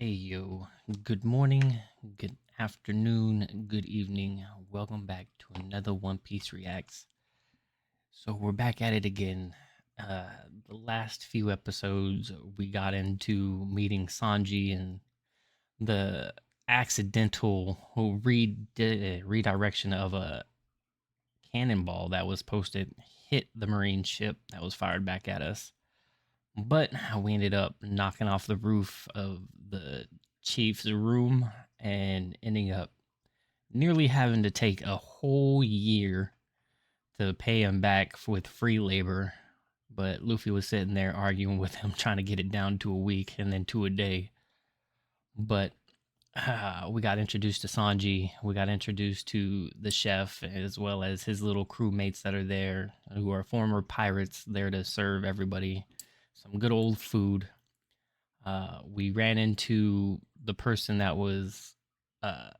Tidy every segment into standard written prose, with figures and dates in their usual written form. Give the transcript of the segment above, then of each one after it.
Hey yo, good morning, good afternoon, good evening. Welcome back to another One Piece Reacts. So we're back at it again. Uh the last few episodes we got into meeting Sanji and the accidental redirection of a cannonball that was posted hit the marine ship that was fired back at us. But we ended up knocking off the roof of the chief's room and ending up nearly having to take a whole year to pay him back with free labor. But Luffy was sitting there arguing with him, trying to get it down to a week and then to a day. But we got introduced to Sanji. We got introduced to the chef as well as his little crewmates that are there, who are former pirates there to serve everybody some good old food. We ran into the person that was uh,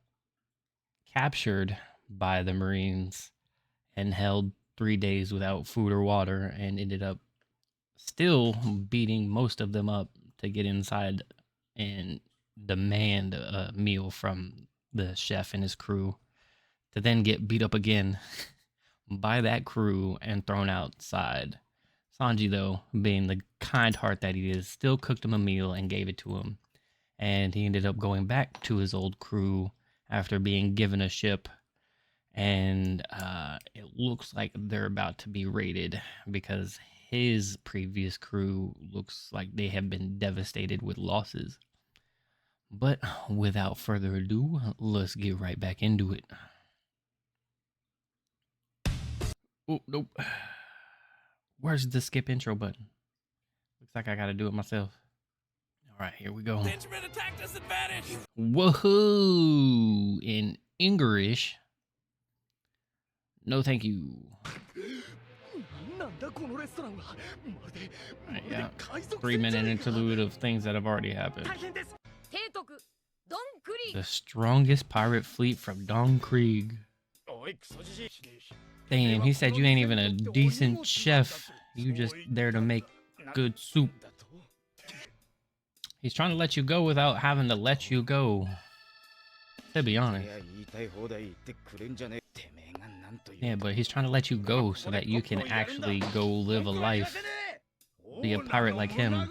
captured by the Marines and held 3 days without food or water, and ended up still beating most of them up to get inside and demand a meal from the chef and his crew, to then get beat up again by that crew and thrown outside. Sanji, though, being the kind heart that he is, still cooked him a meal and gave it to him. And he ended up going back to his old crew after being given a ship. And it looks like they're about to be raided because his previous crew looks like they have been devastated with losses. But without further ado, let's get right back into it. Oh, nope. Where's the skip intro button? Looks like I gotta do it myself. All right, here we go. Woohoo! In English. No, thank you. Right, yeah. 3-minute interlude of things that have already happened. The strongest pirate fleet from Don Krieg. Damn, he said you ain't even a decent chef. You just there to make good soup. He's trying to let you go without having to let you go. To be honest. Yeah, but he's trying to let you go so that you can actually go live a life. Be a pirate like him. I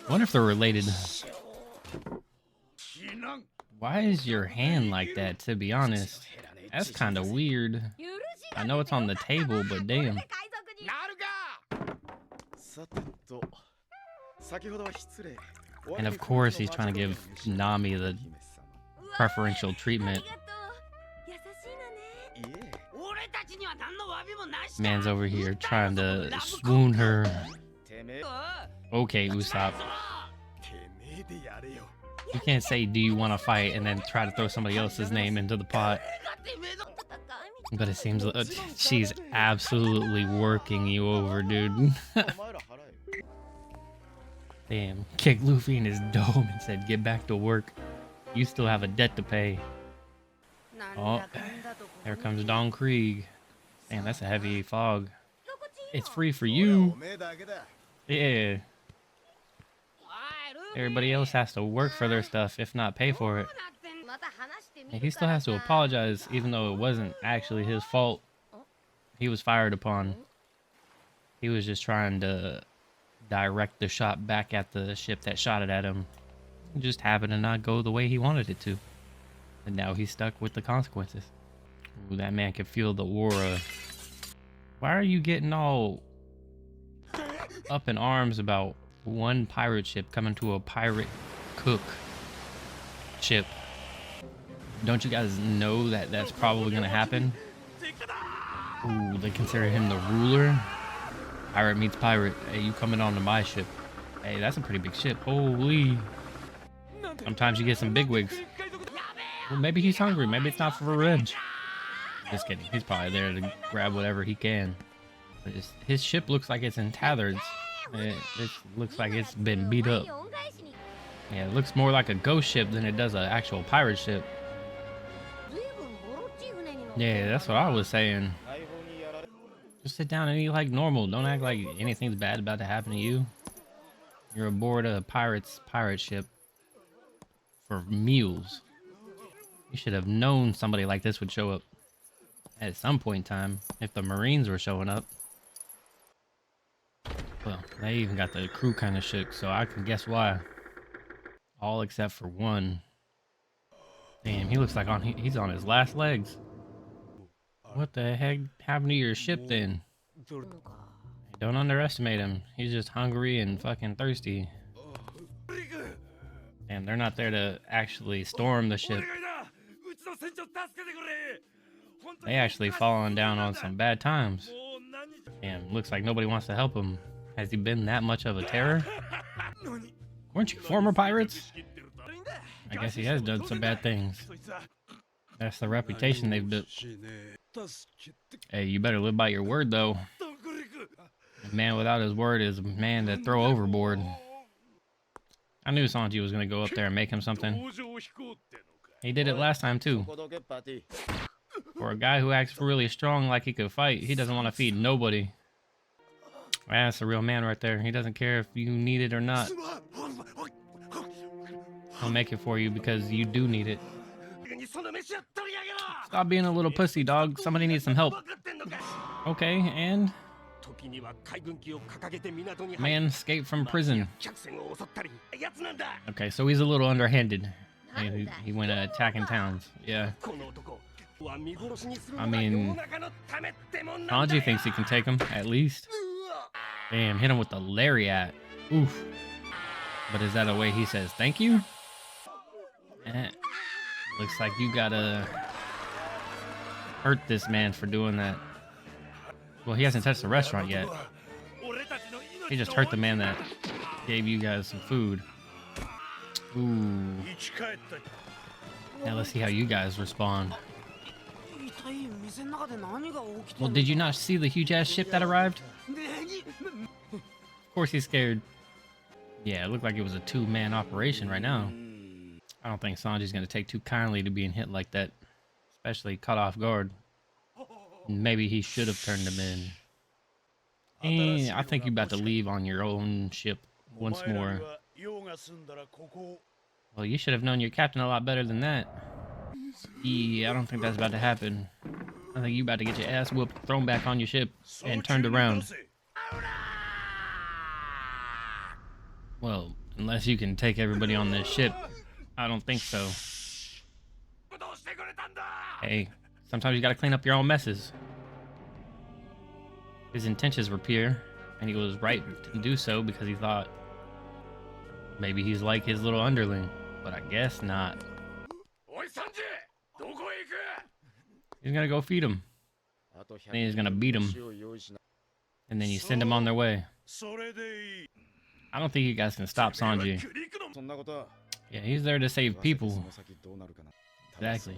wonder if they're related. Why is your hand like that, to be honest? That's kind of weird. I know it's on the table, but damn. And of course, he's trying to give Nami the preferential treatment. Man's over here trying to swoon her. Okay, Usopp. You can't say, do you want to fight, and then try to throw somebody else's name into the pot. But it seems like she's absolutely working you over, dude. Damn, kicked Luffy in his dome and said, get back to work. You still have a debt to pay. Oh, there comes Don Krieg. Damn, that's a heavy fog. It's free for you. Yeah. Everybody else has to work for their stuff, if not pay for it. And he still has to apologize, even though it wasn't actually his fault. He was fired upon. He was just trying to direct the shot back at the ship that shot it at him. It just happened to not go the way he wanted it to. And now he's stuck with the consequences. Ooh, that man could feel the aura. Why are you getting all up in arms about one pirate ship coming to a pirate cook ship? Don't you guys know that that's probably gonna happen? Ooh, they consider him the ruler. Pirate meets pirate. Hey, you coming onto my ship? Hey, that's a pretty big ship. Holy. Sometimes you get some bigwigs. Well, maybe he's hungry. Maybe it's not for revenge. Just kidding. He's probably there to grab whatever he can. But his ship looks like it's in tatters. It looks like it's been beat up. Yeah, it looks more like a ghost ship than it does an actual pirate ship. Yeah, that's what I was saying. Just sit down and eat like normal. Don't act like anything's bad about to happen to you. You're aboard a pirate ship for meals. You should have known somebody like this would show up at some point in time if the Marines were showing up. Well, they even got the crew kind of shook, so I can guess why. All except for one. Damn, he looks like he's on his last legs. What the heck happened to your ship then? Don't underestimate him. He's just hungry and fucking thirsty. And they're not there to actually storm the ship. They actually fallen down on some bad times. Damn, looks like nobody wants to help him. Has he been that much of a terror? Weren't you former pirates? I guess he has done some bad things. That's the reputation they've built. Hey, you better live by your word, though. A man without his word is a man to throw overboard. I knew Sanji was going to go up there and make him something. He did it last time, too. For a guy who acts really strong like he could fight, he doesn't want to feed nobody. That's a real man right there. He doesn't care if you need it or not. He'll make it for you because you do need it. Stop being a little pussy, dog. Somebody needs some help. Okay, and... man escaped from prison. Okay, so he's a little underhanded. He went attacking towns. Yeah. I mean, Sanji thinks he can take him, at least. Damn, hit him with the lariat. Oof. But is that a way he says thank you? Looks like you gotta hurt this man for doing that. Well, he hasn't touched the restaurant yet. He just hurt the man that gave you guys some food. Ooh. Now let's see how you guys respond. Well, did you not see the huge-ass ship that arrived? Of course he's scared. Yeah, it looked like it was a two-man operation right now. I don't think Sanji's going to take too kindly to being hit like that. Especially caught off guard. Maybe he should have turned him in. And I think you're about to leave on your own ship once more. Well, you should have known your captain a lot better than that. Yeah, I don't think that's about to happen. I think you about to get your ass whooped, thrown back on your ship, and turned around. Well, unless you can take everybody on this ship, I don't think so. Hey, sometimes you gotta clean up your own messes. His intentions were pure, and he was right to do so because he thought maybe he's like his little underling, but I guess not. He's gonna go feed him. Then he's gonna beat him. And then you send them on their way. I don't think you guys can stop Sanji. Yeah, he's there to save people. Exactly.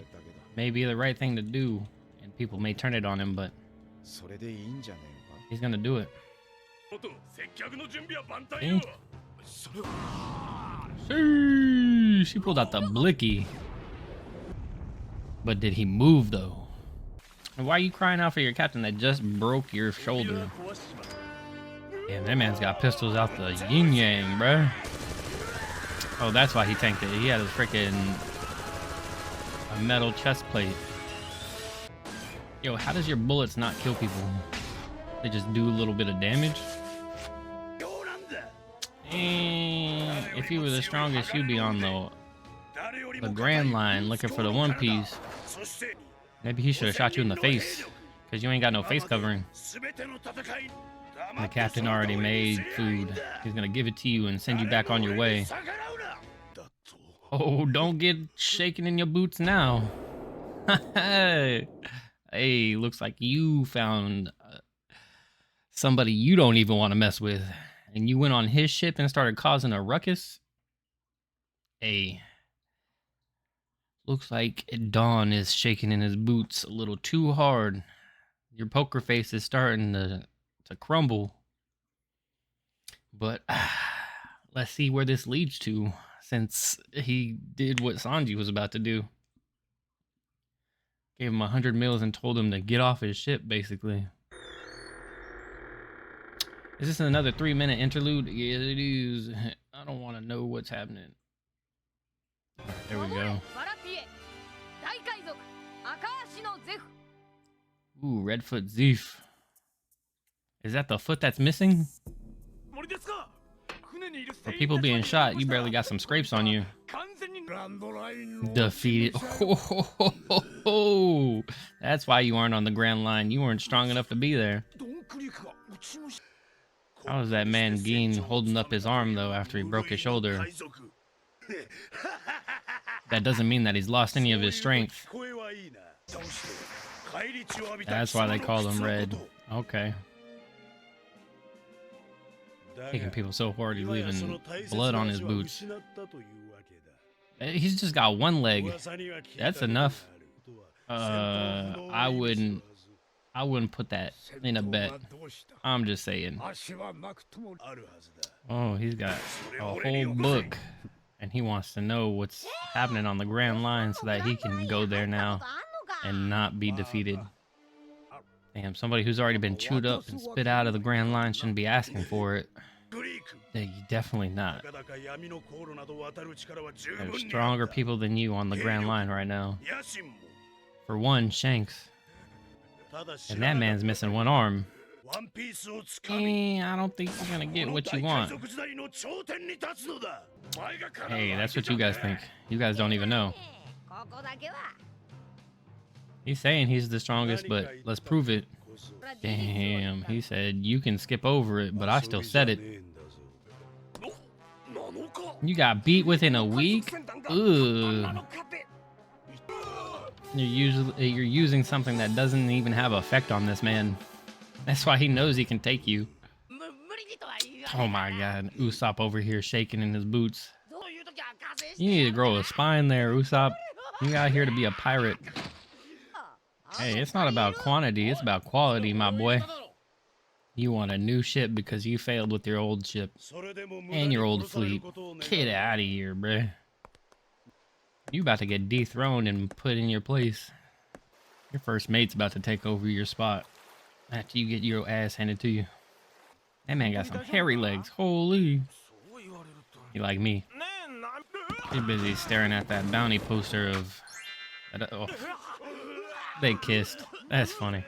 May be the right thing to do, and people may turn it on him, but he's gonna do it. See? She pulled out the blicky. But did he move, though? And why are you crying out for your captain that just broke your shoulder? Damn, that man's got pistols out the yin-yang, bruh. Oh, that's why he tanked it. He had a freaking metal chest plate. Yo, how does your bullets not kill people? They just do a little bit of damage? And if you were the strongest, you'd be on the Grand Line looking for the One Piece. Maybe he should have shot you in the face, because you ain't got no face covering. The captain already made food. He's gonna give it to you and send you back on your way. Oh, don't get shaken in your boots now. Hey, looks like you found somebody you don't even want to mess with. And you went on his ship and started causing a ruckus. Hey. Looks like Dawn is shaking in his boots a little too hard. Your poker face is starting to crumble. But let's see where this leads to, since he did what Sanji was about to do. Gave him 100 mils and told him to get off his ship, basically. Is this another 3-minute interlude? Yeah, it is. I don't want to know what's happening. There we go. Ooh, Redfoot Zeef. Is that the foot that's missing? For people being shot, you barely got some scrapes on you. Defeated. Oh, that's why you aren't on the Grand Line. You weren't strong enough to be there. How was that man Gin holding up his arm, though, after he broke his shoulder? That doesn't mean that he's lost any of his strength. That's why they call him Red. Okay. Taking people so hard he's leaving blood on his boots. He's just got one leg. That's enough. I wouldn't put that in a bet. I'm just saying. Oh, he's got a whole book, and he wants to know what's happening on the Grand Line so that he can go there now and not be defeated. Damn, somebody who's already been chewed up and spit out of the Grand Line shouldn't be asking for it. Yeah, definitely not. There's stronger people than you on the Grand Line right now. For one, Shanks. And that man's missing one arm. I don't think you're gonna get what you want. Hey, that's what you guys think. You guys don't even know. He's saying he's the strongest, but let's prove it. Damn, he said you can skip over it, but I still said it. You got beat within a week? Ugh. You're using something that doesn't even have effect on this man. That's why he knows he can take you. Oh my god, Usopp over here shaking in his boots. You need to grow a spine there, Usopp. You got here to be a pirate. Hey, it's not about quantity, it's about quality, my boy. You want a new ship because you failed with your old ship. And your old fleet. Get out of here, bruh. You about to get dethroned and put in your place. Your first mate's about to take over your spot after you get your ass handed to you. That man got some hairy legs. Holy. You like me. He's busy staring at that bounty poster of... Oh. They kissed. That's funny.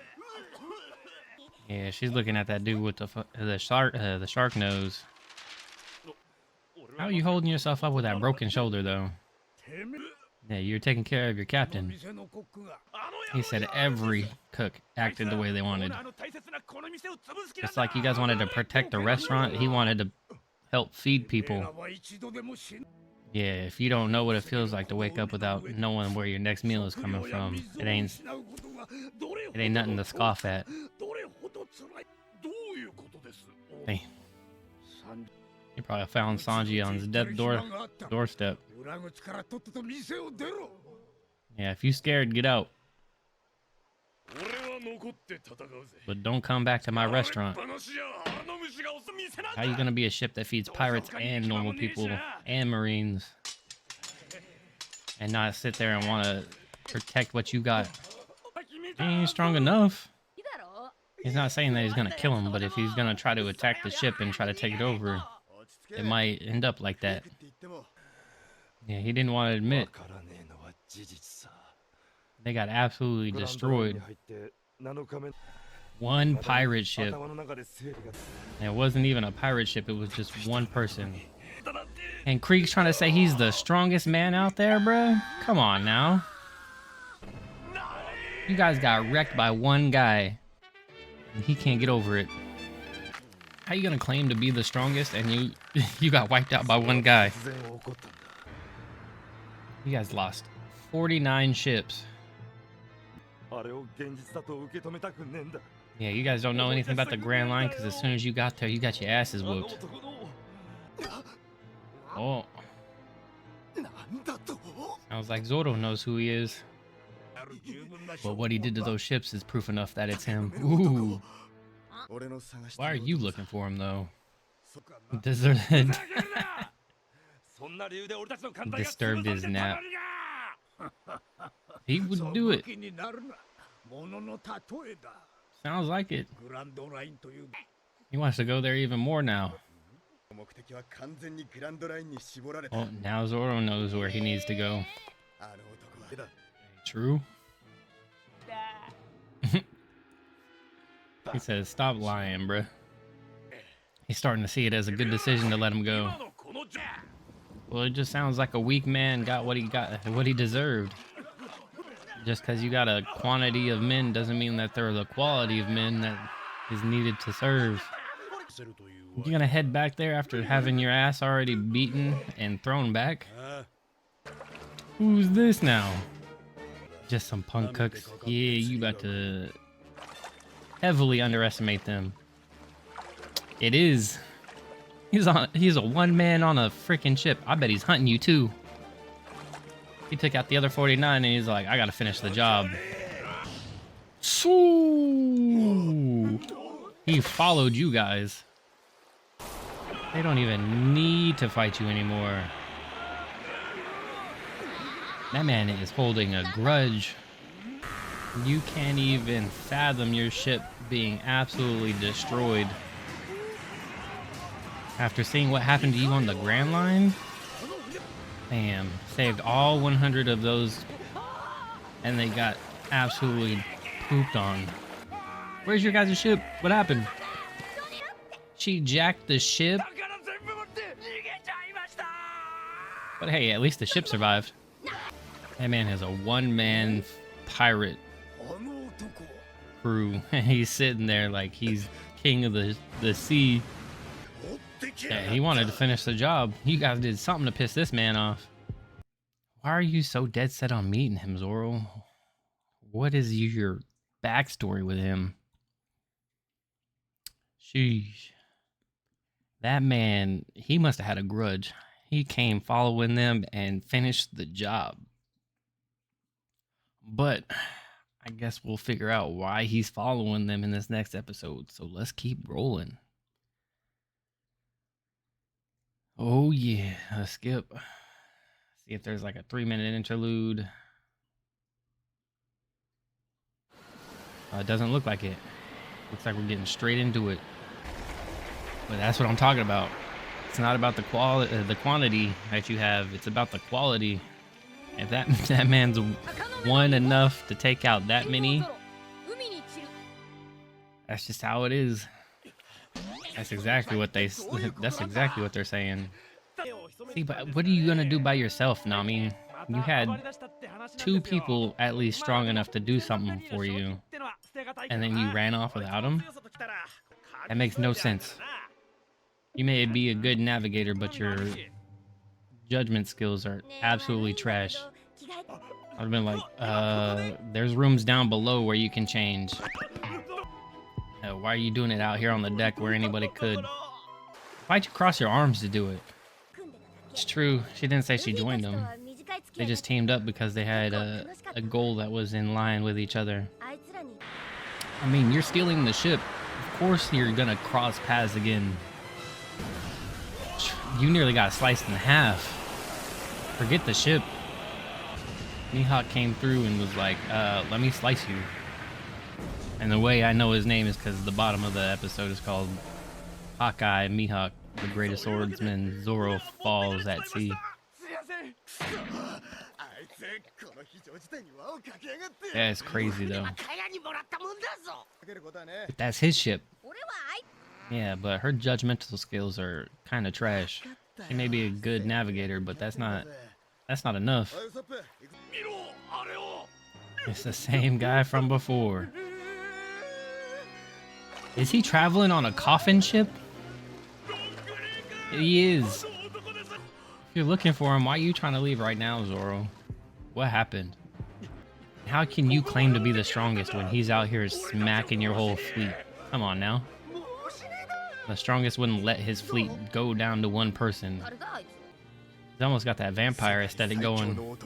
Yeah, she's looking at that dude with the shark nose. How are you holding yourself up with that broken shoulder, though? Yeah, you're taking care of your captain. He said every cook acted the way they wanted. It's like you guys wanted to protect the restaurant. He wanted to help feed people. Yeah, if you don't know what it feels like to wake up without knowing where your next meal is coming from, it ain't nothing to scoff at. Hey. He probably found Sanji on his doorstep. Yeah, if you scared, get out. But don't come back to my restaurant. How you gonna be a ship that feeds pirates and normal people and marines and not sit there and want to protect what you got? He ain't strong enough. He's not saying that he's gonna kill him, but if he's gonna try to attack the ship and try to take it over, it might end up like that. Yeah, he didn't want to admit. They got absolutely destroyed. One pirate ship. And it wasn't even a pirate ship, it was just one person. And Krieg's trying to say he's the strongest man out there, bruh? Come on now. You guys got wrecked by one guy. And he can't get over it. How you gonna claim to be the strongest and you got wiped out by one guy? You guys lost 49 ships. Yeah, you guys don't know anything about the Grand Line because as soon as you got there, you got your asses whooped. Oh. Sounds like Zoro knows who he is. But what he did to those ships is proof enough that it's him. Ooh. Why are you looking for him, though? Disturbed his nap. He would do it. Sounds like it. He wants to go there even more now. 目的は完全にグランドラインに絞られた。 Oh, now Zoro knows where he needs to go. あの男は True. He says, "Stop lying, bruh." He's starting to see it as a good decision to let him go. Well, it just sounds like a weak man got, what he deserved. Just because you got a quantity of men doesn't mean that they're the quality of men that is needed to serve. You're gonna head back there after having your ass already beaten and thrown back? Who's this now? Just some punk cooks. Yeah, you about to heavily underestimate them. It is. He's a one man on a freaking ship. I bet he's hunting you too. He took out the other 49 and he's like, I gotta finish the job. So he followed you guys. They don't even need to fight you anymore. That man is holding a grudge. You can't even fathom your ship being absolutely destroyed. After seeing what happened to you on the Grand Line? Damn, saved all 100 of those and they got absolutely pooped on. Where's your guys' ship? What happened? She jacked the ship? But hey, at least the ship survived. That man has a one-man pirate crew. He's sitting there like he's king of the sea. Yeah, he wanted to finish the job. You guys did something to piss this man off. Why are you so dead set on meeting him, Zoro? What is your backstory with him? Sheesh. That man, he must have had a grudge. He came following them and finished the job. But I guess we'll figure out why he's following them in this next episode. So let's keep rolling. Oh yeah, let's skip. See if there's like a 3-minute interlude. It doesn't look like it. Looks like we're getting straight into it. But that's what I'm talking about. It's not about the quantity that you have. It's about the quality. If that man's one enough to take out that many, that's just how it is. That's exactly what they're saying. See, but what are you gonna do by yourself, Nami? You had 2 people at least strong enough to do something for you, and then you ran off without them? That makes no sense. You may be a good navigator, but your judgment skills are absolutely trash. I'd have been like, there's rooms down below where you can change. Why are you doing it out here on the deck where anybody could? Why'd you cross your arms to do it? It's true, she didn't say she joined them. They just teamed up because they had a goal that was in line with each other. I mean, you're stealing the ship. Of course you're gonna cross paths again. You nearly got sliced in half. Forget the ship. Mihawk came through and was like, let me slice you. And the way I know his name is because the bottom of the episode is called Hawkeye Mihawk, the greatest swordsman. Zoro falls at sea. Yeah, it's crazy though. But that's his ship. Yeah, but her judgmental skills are kind of trash. She may be a good navigator, but that's not enough. It's the same guy from before. Is he traveling on a coffin ship? He is. If you're looking for him, why are you trying to leave right now, Zoro? What happened? How can you claim to be the strongest when he's out here smacking your whole fleet? Come on now. The strongest wouldn't let his fleet go down to one person. He's almost got that vampire aesthetic going.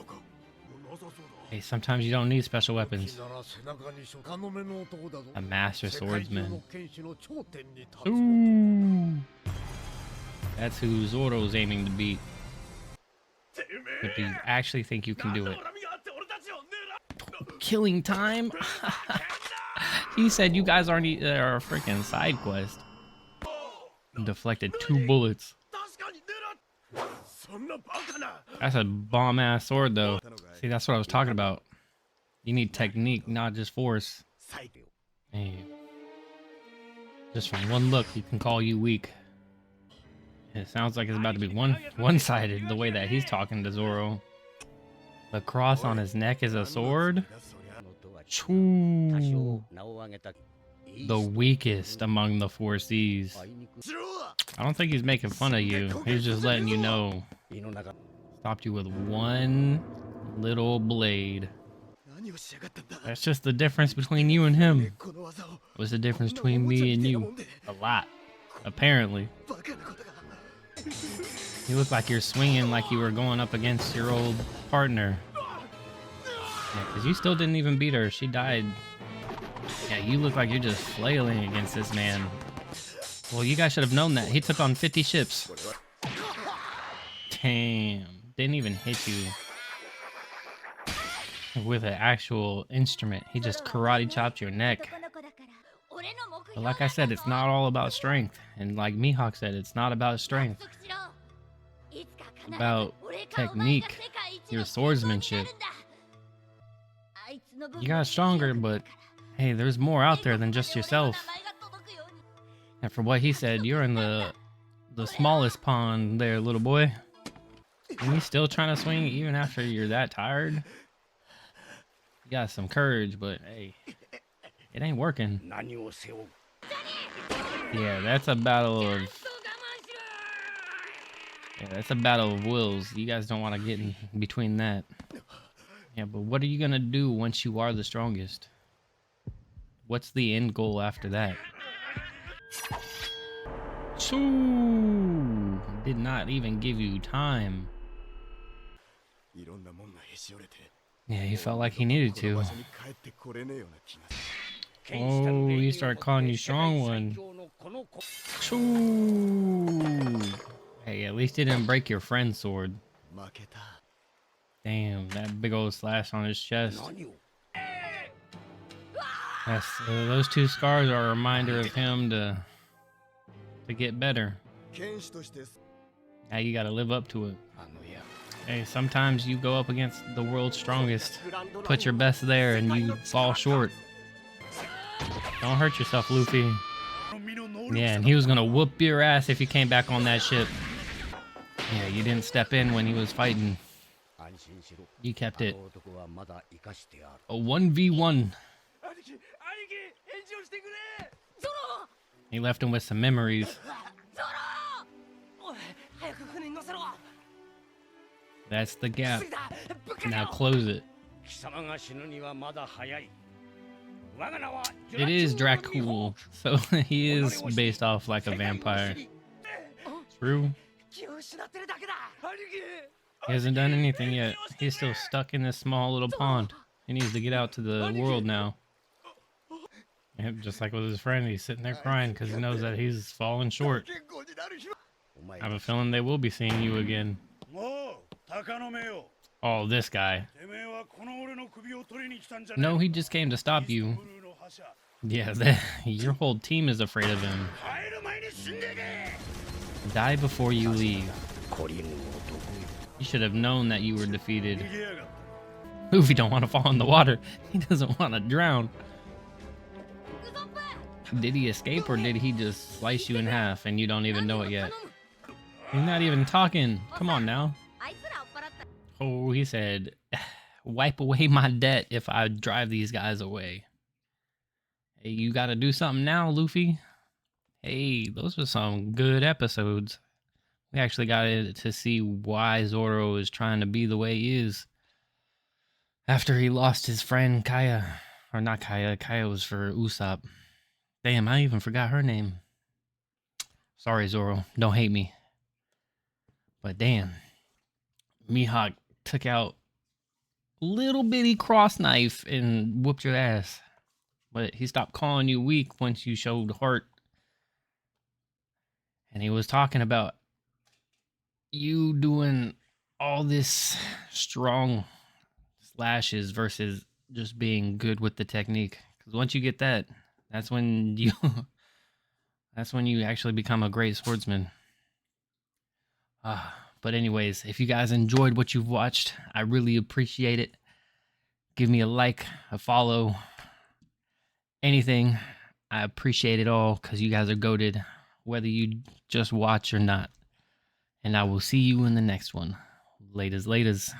Hey, sometimes you don't need special weapons. A master swordsman. Ooh. That's who Zoro's aiming to beat. But do you actually think you can do it? Killing time? He said you guys are a freaking side quest. Deflected 2 bullets. That's a bomb ass sword though. See, that's what I was talking about. You need technique, not just force. Hey. Just from one look, he can call you weak. It sounds like it's about to be one-sided the way that he's talking to Zoro. The cross on his neck is a sword? Choo. The weakest among the 4 C's. I don't think he's making fun of you. He's just letting you know. Stopped you with one little blade. That's just the difference between you and him. What's the difference between me and you? A lot, apparently. You look like you're swinging like you were going up against your old partner. Yeah, because you still didn't even beat her. She died. Yeah, you look like you're just flailing against this man. Well, you guys should have known that. He took on 50 ships. Damn. Didn't even hit you with an actual instrument. He just karate chopped your neck. But like I said, it's not all about strength. And like Mihawk said, it's not about strength. It's about technique, your swordsmanship. You got stronger, but hey, there's more out there than just yourself. And for what he said, you're in the smallest pond there, little boy. And you still trying to swing even after you're that tired? You got some courage, but hey, it ain't working. Yeah, that's a battle of... Yeah, that's a battle of wills. You guys don't want to get in between that. Yeah, but what are you gonna do once you are the strongest? What's the end goal after that? Shoo! Did not even give you time. Yeah, he felt like he needed to. Oh, he started calling you strong one. Shoo! Hey, at least he didn't break your friend's sword. Damn, that big old slash on his chest. Yes, those 2 scars are a reminder of him to get better. Now you gotta live up to it. Hey, sometimes you go up against the world's strongest, put your best there, and you fall short. Don't hurt yourself, Luffy. Yeah, and he was gonna whoop your ass if you came back on that ship. Yeah, you didn't step in when he was fighting. You kept it. A 1v1. He left him with some memories. That's the gap. Now close it. It is Dracul, so he is based off like a vampire. True. He hasn't done anything yet. He's still stuck in this small little pond. He needs to get out to the world now. Yep, just like with his friend, he's sitting there crying because he knows that he's falling short. I have a feeling they will be seeing you again. Oh, this guy. No, he just came to stop you. Yeah, your whole team is afraid of him. Die before you leave. You should have known that you were defeated. Luffy don't want to fall in the water. He doesn't want to drown. Did he escape or did he just slice you in half and you don't even know it yet? He's not even talking. Come on now. Oh, he said, wipe away my debt if I drive these guys away. Hey, you gotta do something now, Luffy. Hey, those are some good episodes. We actually got to see why Zoro is trying to be the way he is. After he lost his friend Kaya. Or not Kaya. Kaya was for Usopp. Damn, I even forgot her name. Sorry, Zoro. Don't hate me. But damn. Mihawk took out little bitty cross knife and whooped your ass. But he stopped calling you weak once you showed heart. And he was talking about you doing all this strong slashes versus just being good with the technique. Because once you get that, that's when you That's when you actually become a great sportsman. But anyways, if you guys enjoyed what you've watched, I really appreciate it. Give me a like, a follow, anything. I appreciate it all because you guys are goated, whether you just watch or not. And I will see you in the next one. Laters, laters.